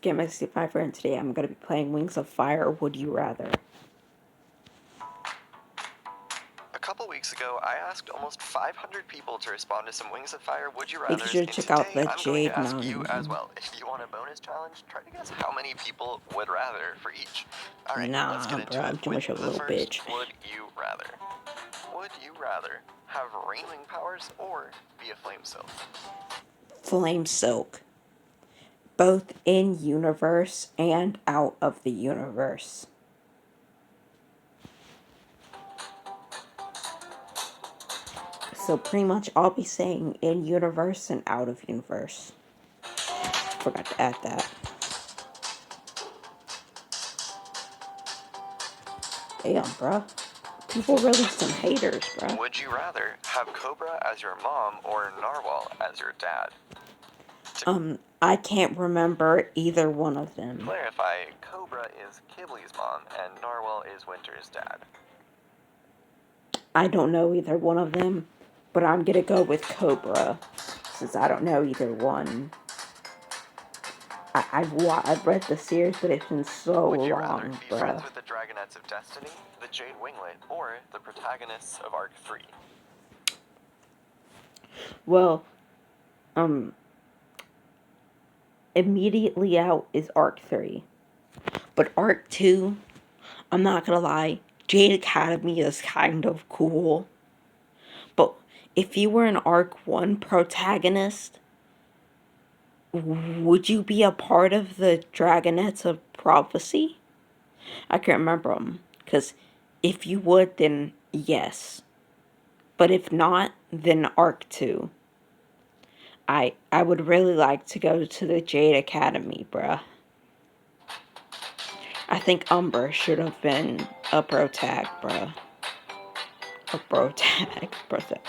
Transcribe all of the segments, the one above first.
It's Gamma65 and today I'm going to be playing Wings of Fire, Would You Rather. A couple weeks ago, I asked almost 500 people to respond to some Wings of Fire Would You Make Rathers, sure and to check out today the I'm going to Jade ask you Mountain. as well. If you want a bonus challenge, try to guess how many people would rather for each. Alright, let's get into Bro, it I'm too with much of a the little first bitch. Would You Rather. Would you rather have rain-wing powers or be a flame silk? Flame Silk. Both in universe and out of the universe. So pretty much I'll be saying in universe and out of universe. Forgot to add that. Damn, bruh. People really some haters, bruh. Would you rather have Cobra as your mom or Narwhal as your dad? I can't remember either one of To them. clarify, Cobra is Kibley's mom and Narwhal is Winter's dad. I don't know either one of them, but I'm gonna go with Cobra, since I don't know either one. I've read the series, but it's been so Would you long, rather be friends with the Dragonettes of Destiny, the Jade Winglet, or the protagonists of Arc 3? Well, immediately out is Arc 3. But Arc 2, I'm not gonna lie, Jade Academy is kind of cool. But if you were an Arc 1 protagonist, would you be a part of the Dragonettes of Prophecy? I can't remember them. Because if you would, then yes. But if not, then Arc 2. I would really like to go to the Jade Academy, bruh. I think Umber should have been a protag, bruh. A protag.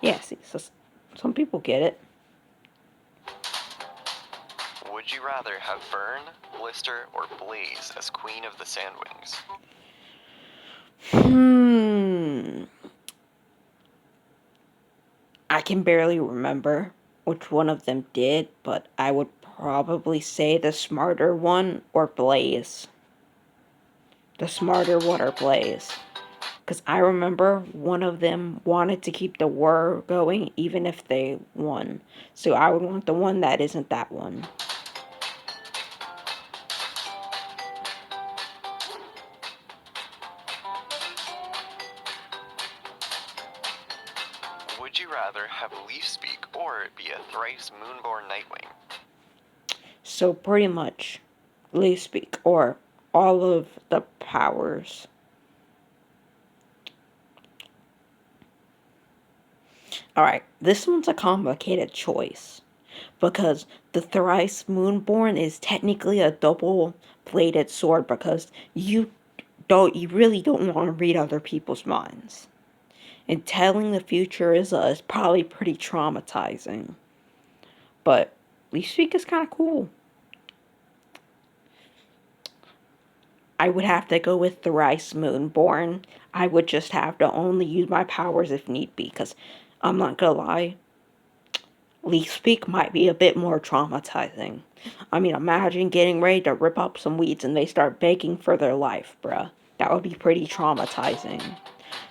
Yeah, see, so some people get it. Would you rather have Vern, Blister, or Blaze as Queen of the Sandwings? I can barely remember which one of them did, but I would probably say the smarter one or Blaze. The smarter one or Blaze. Because I remember one of them wanted to keep the war going even if they won. So I would want the one that isn't that one. Would you rather have Leaf Speak or be a thrice Moonborn Nightwing? So pretty much, Leaf Speak or all of the powers. Alright, this one's a complicated choice. Because the thrice Moonborn is technically a double-bladed sword because you really don't want to read other people's minds. And telling the future is probably pretty traumatizing. But Leaf Speak is kind of cool. I would have to go with Thrice Moonborn. I would just have to only use my powers if need be, because I'm not gonna lie, Leaf Speak might be a bit more traumatizing. I mean, imagine getting ready to rip up some weeds and they start begging for their life, bruh. That would be pretty traumatizing.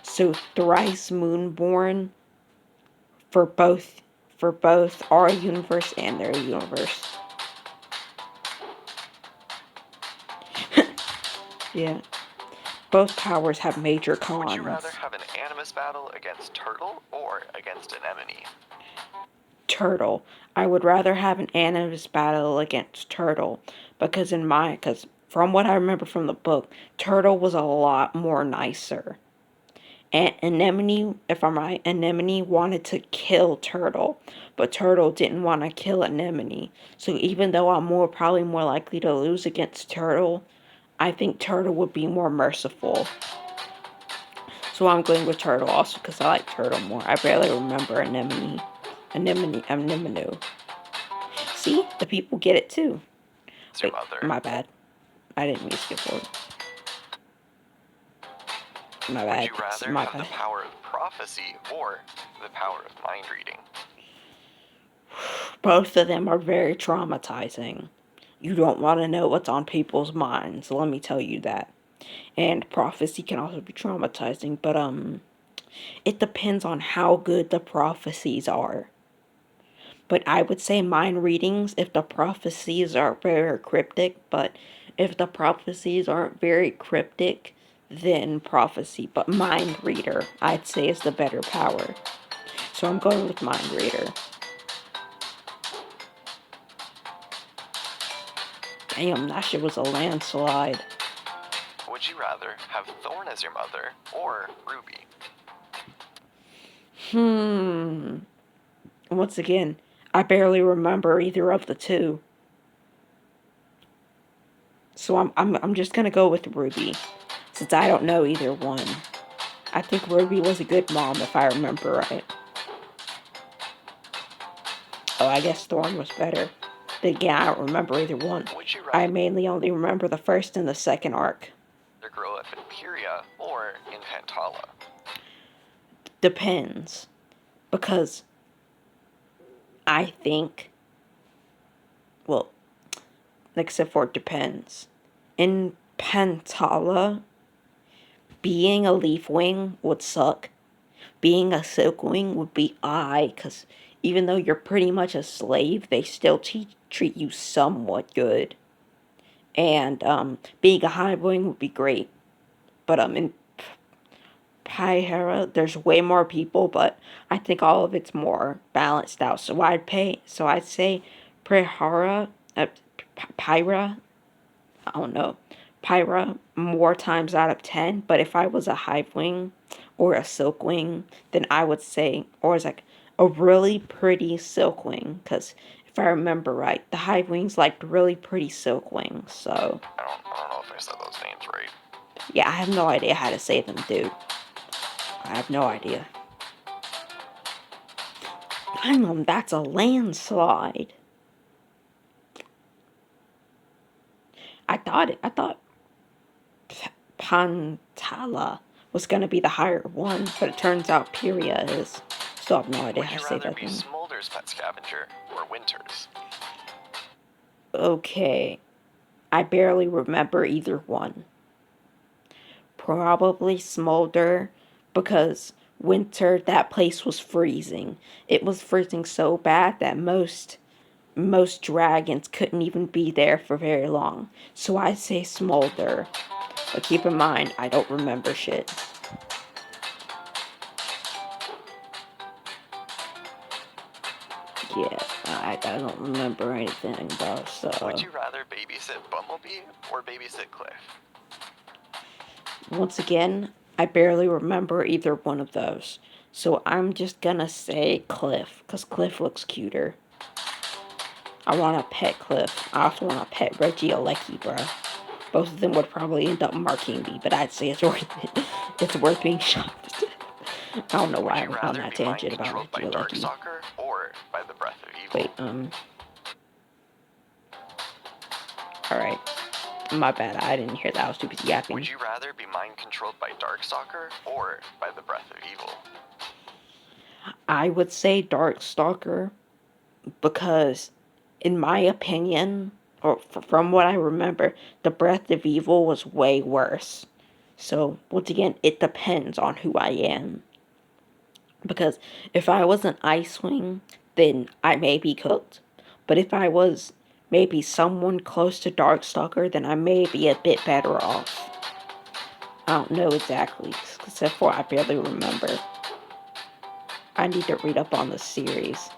So Thrice Moonborn for both our universe and their universe. Yeah. Both powers have major cons. Would you rather have an Animus battle against Turtle or against Anemone? Turtle. I would rather have an Animus battle against Turtle because from what I remember from the book, Turtle was a lot more nicer. And Anemone, if I'm right, Anemone wanted to kill Turtle, but Turtle didn't want to kill Anemone. So even though I'm probably more likely to lose against Turtle, I think Turtle would be more merciful. So I'm going with Turtle also because I like Turtle more. I barely remember Anemone. Anemone. See? The people get it too. Wait, my bad. I didn't mean to skip forward. My bad. Would you rather have the power of prophecy or the power of mind reading? Both of them are very traumatizing. You don't want to know what's on people's minds, let me tell you that. And prophecy can also be traumatizing, but it depends on how good the prophecies are. But I would say mind readings if the prophecies are very cryptic, but if the prophecies aren't very cryptic, then prophecy. But mind reader, I'd say, is the better power. So I'm going with mind reader. Damn, that shit was a landslide. Would you rather have Thorn as your mother or Ruby? Once again, I barely remember either of the two. So I'm just gonna go with Ruby, since I don't know either one. I think Ruby was a good mom if I remember right. Oh, I guess Thorn was better. But again, I don't remember either one. Would you I rather mainly only remember the first and the second arc. grow up in Pyria or in Pantala? Depends. Because I think, well, except for it depends. In Pantala, being a leaf wing would suck. Being a silkwing would be because even though you're pretty much a slave, they still treat you somewhat good. And being a hive-wing would be great. But in Pyhera, there's way more people, but I think all of it's more balanced out. So I'd say Pyhara, Pyra, I don't know, Pyra more times out of 10. But if I was a hive wing or a silk wing, then I would say, or it's like a really pretty silk wing, because if I remember right, the hive wings liked really pretty silk wings. So I don't know if I said those names right. yeah, I have no idea how to say them, dude. I have no idea. Damn, that's a landslide. I thought Pantala was gonna be the higher one, but it turns out Pyria is. Still have no idea how to say that Would you rather thing. be Smolder's pet scavenger or Winter's? Okay, I barely remember either one. Probably Smolder, because winter, that place was freezing. It was freezing so bad that most dragons couldn't even be there for very long. So I say Smolder. But keep in mind, I don't remember shit. Yeah, I don't remember anything though, Would so. you rather babysit Bumblebee or babysit Cliff? Once again, I barely remember either one of those. So I'm just gonna say Cliff, because Cliff looks cuter. I want to pet Cliff. I also want to pet Reggie Alecki, bro. Both of them would probably end up marking me, but I'd say it's worth it. It's worth being shot. I don't know Would why I you went on rather that be mind tangent about controlled by Reggie Alecki. Darkstalker or by the Breath of Evil? Wait, alright. My bad, I didn't hear that. I was too busy yapping. Would you rather be mind controlled by Darkstalker or by the Breath of Evil? I would say Darkstalker because, in my opinion, or from what I remember, the Breath of Evil was way worse. So, once again, it depends on who I am. Because if I was an Icewing, then I may be cooked. But if I was maybe someone close to Darkstalker, then I may be a bit better off. I don't know exactly, except for I barely remember. I need to read up on the series.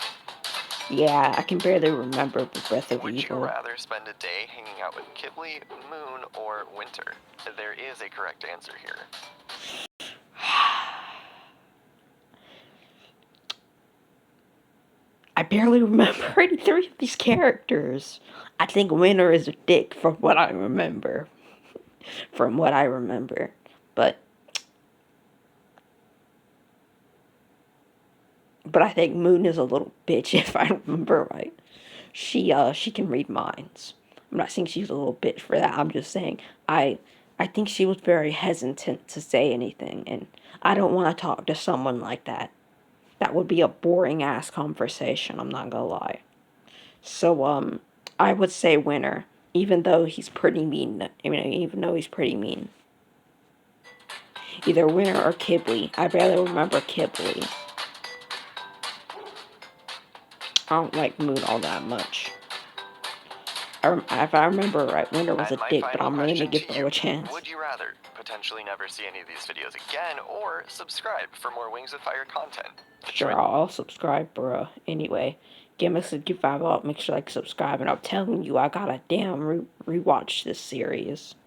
Yeah, I can barely remember the Breath of Would you Evil. rather spend a day hanging out with Kibble, Moon, or Winter? There is a correct answer here. I barely remember any three of these characters. I think Winter is a dick from what I remember. From what I remember. But I think Moon is a little bitch if I remember right. She can read minds. I'm not saying she's a little bitch for that. I'm just saying I think she was very hesitant to say anything, and I don't want to talk to someone like that. that would be a boring ass conversation, I'm not gonna lie. So, I would say Winner, even though he's pretty mean. Even though he's pretty mean. Either Winner or Kibble. I barely remember Kibble. I don't like Moon all that much. If I remember right, Winter was a And my dick, but final I'm willing to question give to Bro you, a chance. would you rather potentially never see any of these videos again, or subscribe for more Wings of Fire content? Sure, I'll subscribe, bro. Anyway, Gamma65 up. Make sure to like, subscribe, and I'm telling you, I gotta damn rewatch this series.